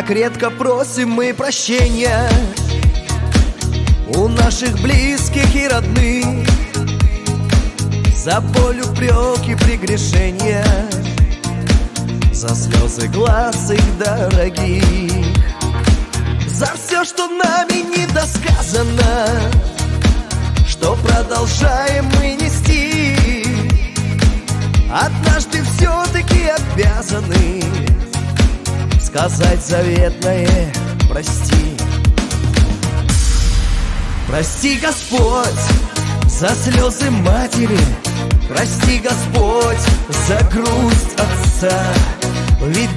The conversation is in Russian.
Как редко просим мы прощения у наших близких и родных за боль, упреки, прегрешения, за слезы глаз их дорогих, за все, что нами недосказано, что продолжаем мы нести. Однажды все-таки обязаны сказать заветное «прости». Прости, Господь, за слезы матери, прости, Господь, за грусть отца, ведь